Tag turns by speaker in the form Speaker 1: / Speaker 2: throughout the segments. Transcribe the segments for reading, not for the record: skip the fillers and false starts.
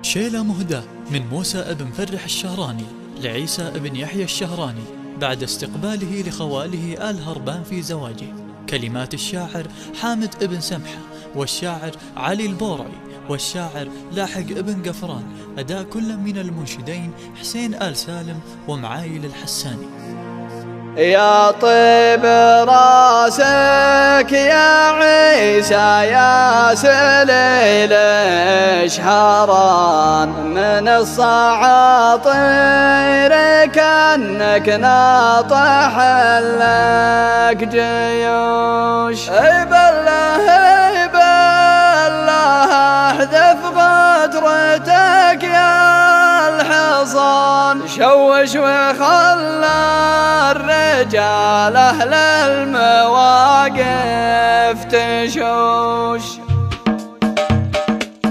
Speaker 1: شيلة مهداة من موسى ابن فرح الشهراني لعيسى ابن يحيى الشهراني بعد استقباله لخواله آل هربان في زواجه. كلمات الشاعر حامد ابن سمحة، والشاعر علي البورعي، والشاعر لاحق ابن قفران. أداء كل من المنشدين حسين آل سالم ومعايل الحساني.
Speaker 2: يا طيب راسك يا عيسى يا سليل شهران، من الصعاطير كأنك ناطح لك جيوش. بالله احذف غدرتك يا الحصان، شوش وخلى الرجال أهل المواقف تشوش.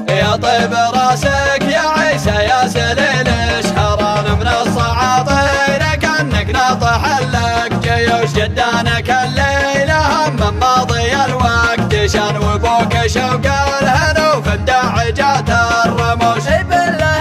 Speaker 2: يا طيب راسك يا عيسى يا سليل شهران، من الصعاطير كأنك ناطح لك جيوش. جدانك الليلة هم ماضي الوقت شان، وبوك شوق الهنا وفي الدعجات الرموش. بالله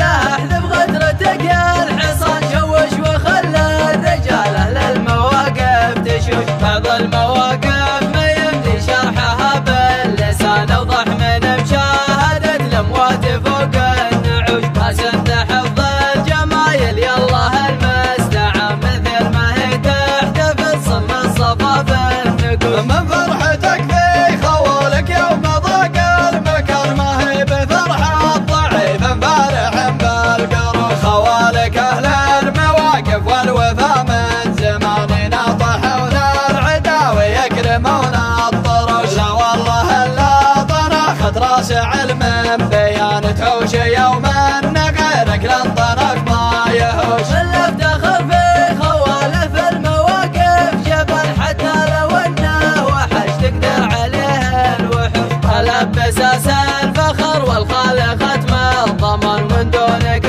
Speaker 2: احذف غدرتك يا الحصان، شوش وخلى الرجال أهل المواقف تشوش. بعض المواقف ما يمدي شرحها باللسان، أوضح من مشاهدة الأموات فوق النعوش. حسن حفظ الجمايل يالله المستعان، مثل ما هي تحتفل صم الصفا بالنقوش. من فرحتك في خوالك يوم ضاق المكان، ما هي بفرحة الضعيف فارح بالقروش. خوالك أهل المواقف والوفا من زمان، يناطحون العدا ويكرمون الطروش. لا والله إلا طنخت راس علم بيان توش، يوما غيرك لن طنخ ما يهوش. اللي افتخر في خواله في المواقف جبل، حتى لو انه وحش تقدر عليه الوحوش. البس اساس الفخر والخالق ختم الضمان، من دونك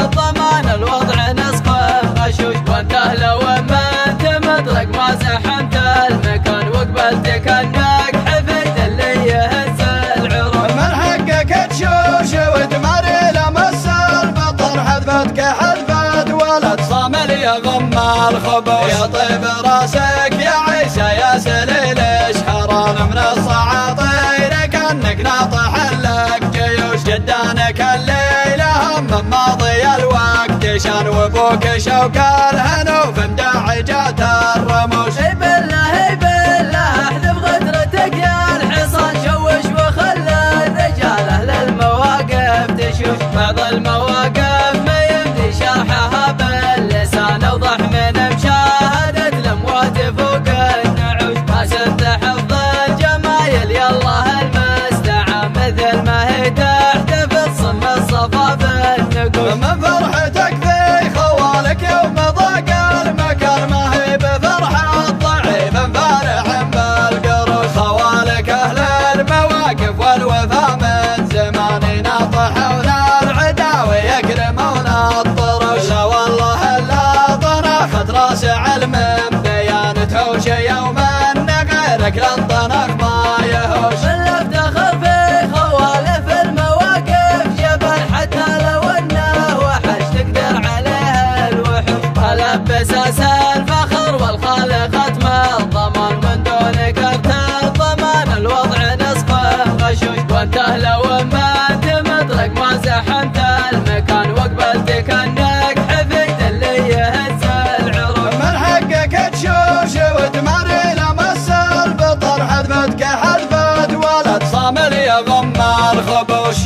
Speaker 2: الضمان الوضع نسخه غشوش. وانت لو ما انت مدرك ما زحمت المكان، وقبلتك انك حفيد اللي يهز العروش. من حقك تشوش وتماري لمس البطر، حذفتك حذفت ولد صامل يغم الخبوش. يا طيب راسك يا عيسى يا سليل شهران، من الصعاطير كأنك ناطح لك جيوش. جدانك الليلة هم ماضي الوقت شان، وبوك شوق الهنا وفي مدعجات الرموش. بالله احذف غدرتك يا الحصان، شوش وخلى الرجال أهل المواقف تشوش. بعض المواقف ما يمدي شرحها باللسان، أوضح من مشاهدة الأموات فوق النعوش. حسن حفظ الجمايل يالله المستعان، مثل ما هي تحتفل صم الصفا بالنقوش. من فرحتك في خوالك يوم ضاق المكان، ما هي بفرحة الضعيف فارح بالقروش. خوالك أهل المواقف والوفا من زمان، يناطحون العدا ويكرمون الطروش. لا والله إلا طنخت راس علم بيان توش، يوما غيرك لن طنخ ما يهوش. اللي افتخر في خواله في المواقف جبل، حتى لو انه وحش تقدر عليه الوحوش. البس اساس الفخر والخالق ختم الضمان، من دونك الضمان الوضع نسخه غشوش. وانت لو ما انت مدرك ما زحمت المكان، وقبلتك انك حفيد اللي يهز العروش. من حقك تشوش وتماري لمس البطر، حذفتك حذفت ولد صامل يغم الخبوش.